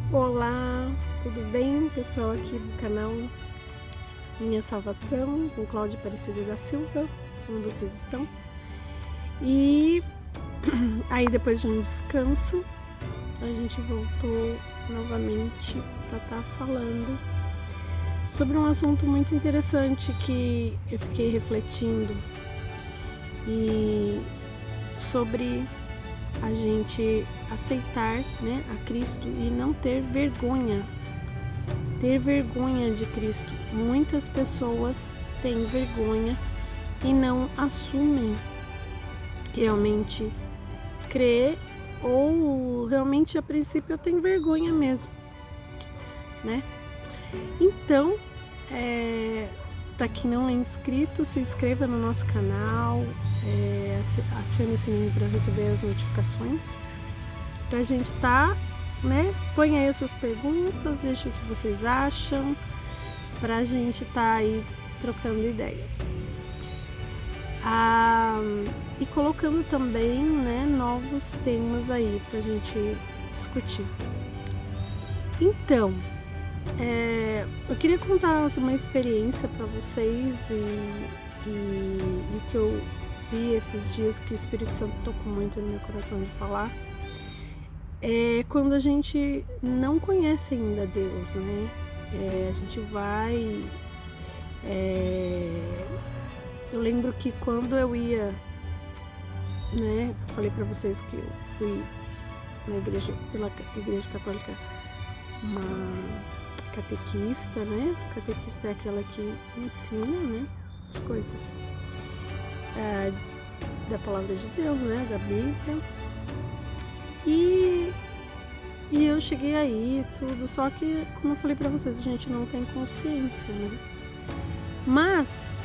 Olá, tudo bem, pessoal aqui do canal Minha Salvação, com Cláudia Aparecida da Silva, como vocês estão? E aí, depois de um descanso, a gente voltou novamente para estar falando sobre um assunto muito interessante que eu fiquei refletindo e sobre a gente aceitar, né, a Cristo e não ter vergonha de Cristo. Muitas pessoas têm vergonha e não assumem realmente crer, ou realmente a princípio tem vergonha mesmo, né? Então, para quem não é inscrito, se inscreva no nosso canal, acione o sininho para receber as notificações, para a gente né? Põe aí as suas perguntas, deixa o que vocês acham, para a gente aí trocando ideias. E colocando também, né, novos temas aí para a gente discutir. Então, eu queria contar uma experiência para vocês e que eu vi esses dias, que o Espírito Santo tocou muito no meu coração de falar. Quando a gente não conhece ainda Deus, né? A gente vai... eu lembro que quando eu ia, né? Eu falei para vocês que eu fui na igreja, pela Igreja Católica, uma catequista, né? Catequista é aquela que ensina, né, as coisas da Palavra de Deus, né? Da Bíblia. E eu cheguei aí, tudo, só que, como eu falei pra vocês, a gente não tem consciência, né? Mas,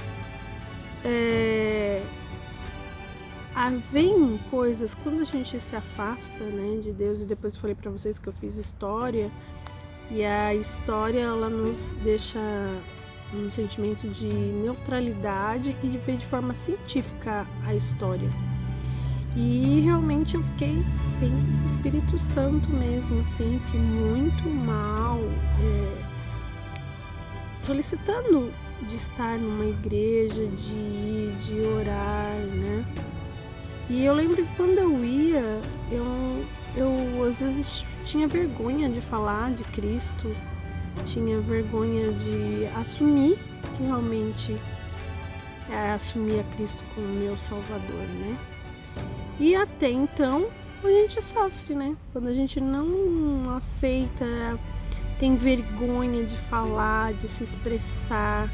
vem coisas, quando a gente se afasta, né, de Deus, e depois eu falei pra vocês que eu fiz história, e a história, ela nos deixa um sentimento de neutralidade e de ver de forma científica a história. E realmente eu fiquei sem o Espírito Santo mesmo, assim, que muito mal, solicitando de estar numa igreja, de ir, de orar, né? E eu lembro que quando eu ia, eu às vezes tinha vergonha de falar de Cristo, tinha vergonha de assumir que realmente assumir a Cristo como meu Salvador, né? E até então a gente sofre, né? Quando a gente não aceita, tem vergonha de falar, de se expressar,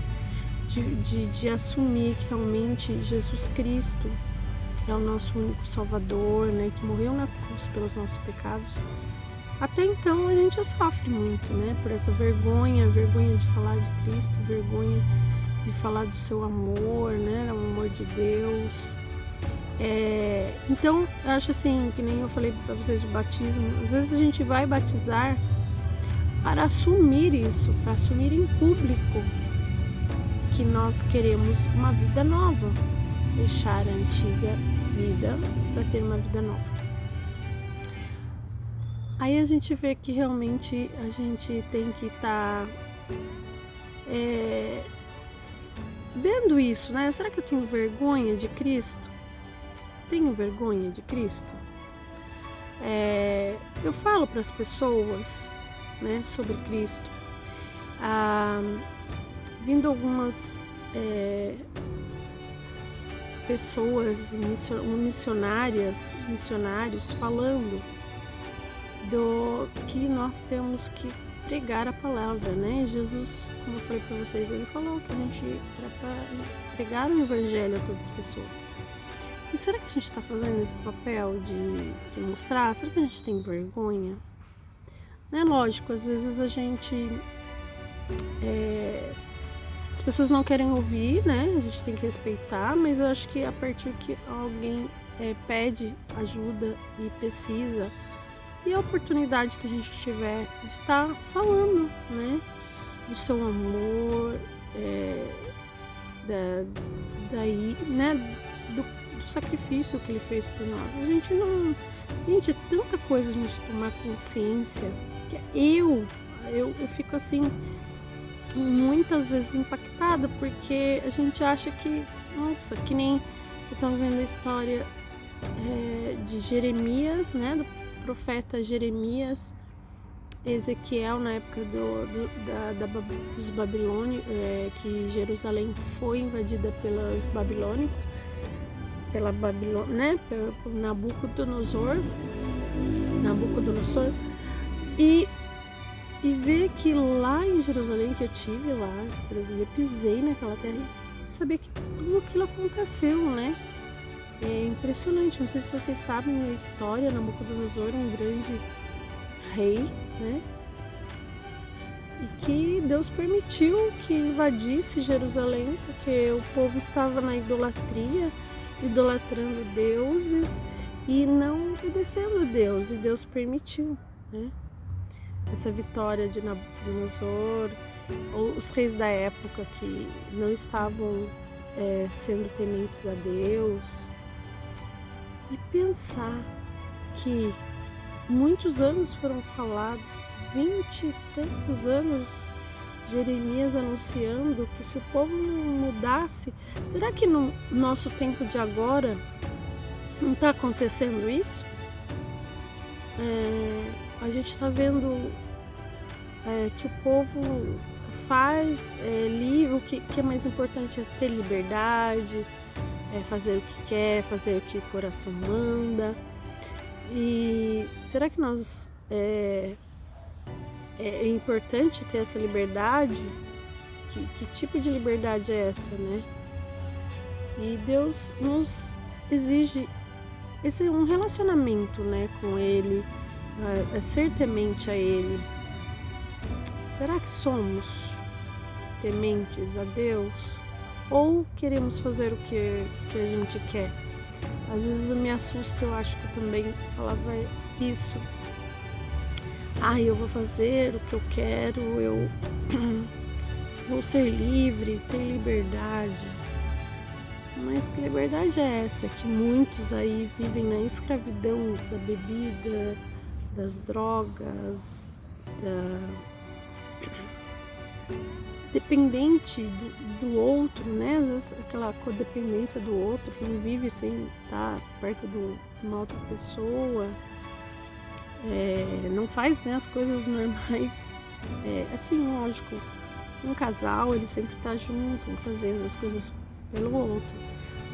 de assumir que realmente Jesus Cristo é o nosso único Salvador, né? Que morreu na cruz pelos nossos pecados. Até então a gente sofre muito, né? Por essa vergonha de falar de Cristo, vergonha de falar do seu amor, né? O amor de Deus. Então, eu acho assim, que nem eu falei para vocês do batismo, às vezes a gente vai batizar para assumir isso, para assumir em público que nós queremos uma vida nova, deixar a antiga vida para ter uma vida nova. Aí a gente vê que realmente a gente tem que estar vendo isso, né? Será que eu tenho vergonha de Cristo? Tenho vergonha de Cristo? Eu falo para as pessoas, né, sobre Cristo, vindo algumas pessoas, missionários falando do que nós temos que pregar a palavra, né? Jesus, como eu falei para vocês, ele falou que a gente era para pregar o evangelho a todas as pessoas. E será que a gente está fazendo esse papel de mostrar? Será que a gente tem vergonha? Né? Lógico, às vezes a gente... as pessoas não querem ouvir, né? A gente tem que respeitar, mas eu acho que a partir que alguém pede ajuda e precisa, e a oportunidade que a gente tiver de estar falando, né? Do seu amor, daí, né? Do sacrifício que ele fez por nós. A gente, é tanta coisa a gente tomar consciência eu fico assim, muitas vezes impactada, porque a gente acha que, nossa, que nem eu estava vendo a história de Jeremias, né, do profeta Jeremias, Ezequiel, na época dos babilônios, que Jerusalém foi invadida pelos babilônicos, né, por Nabucodonosor, e ver que lá em Jerusalém, que eu tive lá, por exemplo, eu pisei naquela terra, e saber que tudo aquilo aconteceu, né? É impressionante. Não sei se vocês sabem a história. Nabucodonosor, um grande rei, né? E que Deus permitiu que invadisse Jerusalém, porque o povo estava na idolatria, idolatrando deuses e não obedecendo a Deus, e Deus permitiu, né? Essa vitória de Nabucodonosor, ou os reis da época que não estavam sendo tementes a Deus. E pensar que muitos anos foram falados, 20 e tantos anos, Jeremias anunciando que se o povo não mudasse, será que no nosso tempo de agora não está acontecendo isso? A gente está vendo que o povo faz livre, o que é mais importante é ter liberdade, fazer o que quer, fazer o que o coração manda. E será que nós é importante ter essa liberdade? Que tipo de liberdade é essa, né? E Deus nos exige um relacionamento, né, com Ele, ser temente a Ele. Será que somos tementes a Deus? Ou queremos fazer o que a gente quer? Às vezes eu me assusto, eu acho que eu também falava isso. Eu vou fazer o que eu quero, eu vou ser livre, ter liberdade. Mas que liberdade é essa que muitos aí vivem na escravidão da bebida, das drogas, dependente do outro, né? Às vezes aquela codependência do outro, que não vive sem estar perto de uma outra pessoa, não faz, né, as coisas normais. Assim, lógico, um casal ele sempre está junto, fazendo as coisas pelo outro,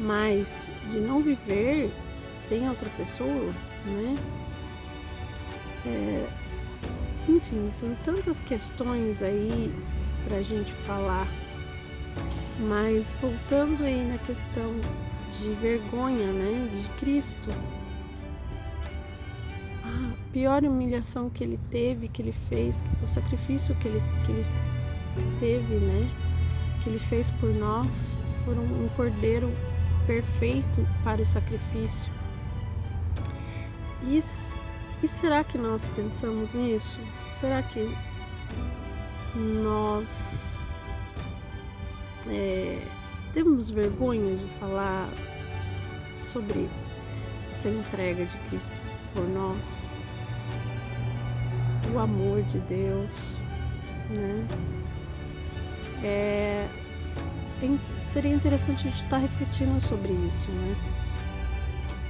mas de não viver sem outra pessoa, né? Enfim, são tantas questões aí pra gente falar, mas voltando aí na questão de vergonha, né, de Cristo, a pior humilhação que ele teve, que ele fez, o sacrifício que ele teve, né, que ele fez por nós, foram um cordeiro perfeito para o sacrifício. E será que nós pensamos nisso? Será que nós temos vergonha de falar sobre essa entrega de Cristo por nós? O amor de Deus, né? Seria interessante a gente estar refletindo sobre isso, né?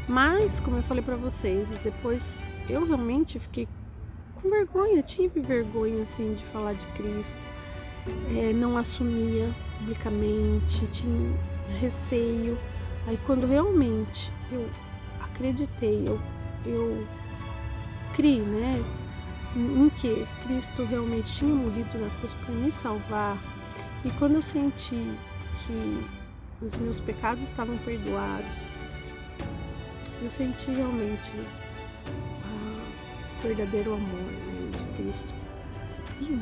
Mas, como eu falei para vocês, depois eu realmente fiquei com vergonha, tive vergonha assim de falar de Cristo, não assumia publicamente, tinha receio. Aí quando realmente eu acreditei, eu criei, né, em que Cristo realmente tinha morrido na cruz para me salvar, e quando eu senti que os meus pecados estavam perdoados, eu senti realmente o verdadeiro amor, né, de Cristo. E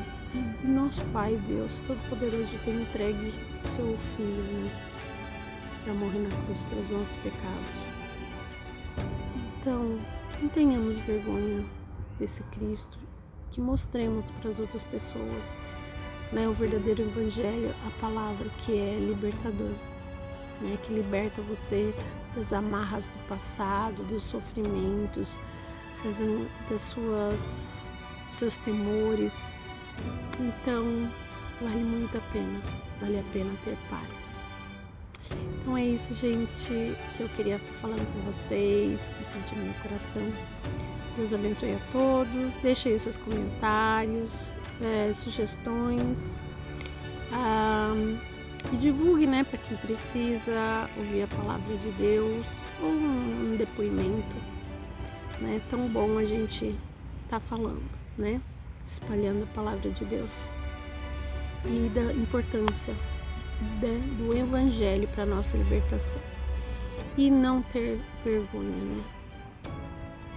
nosso Pai, Deus Todo-Poderoso, ter entregue o seu Filho, né, para morrer na cruz pelos nossos pecados. Então, não tenhamos vergonha desse Cristo, que mostremos para as outras pessoas, né, o verdadeiro Evangelho, a palavra que é libertador, né, que liberta você das amarras do passado, dos sofrimentos, das suas os seus temores. Então, vale muito a pena, vale a pena ter paz. Então é isso, gente, que eu queria estar falando com vocês, que senti no meu coração. Deus abençoe a todos. Deixe aí os seus comentários, sugestões. E divulgue, né, para quem precisa ouvir a palavra de Deus ou um depoimento, né? É tão bom a gente tá falando, né? Espalhando a palavra de Deus e da importância do Evangelho para nossa libertação. E não ter vergonha, né?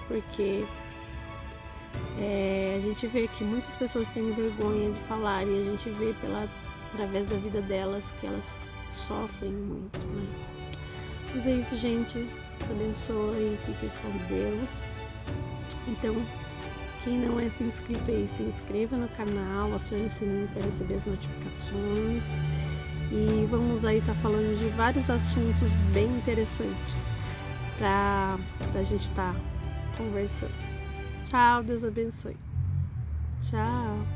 Porque a gente vê que muitas pessoas têm vergonha de falar e a gente vê através da vida delas que elas sofrem muito, né? Mas é isso, gente. Deus abençoe, fique com Deus. Então, quem não é inscrito aí, se inscreva no canal, acione o sininho para receber as notificações. E vamos aí estar falando de vários assuntos bem interessantes para a gente estar conversando. Tchau, Deus abençoe. Tchau.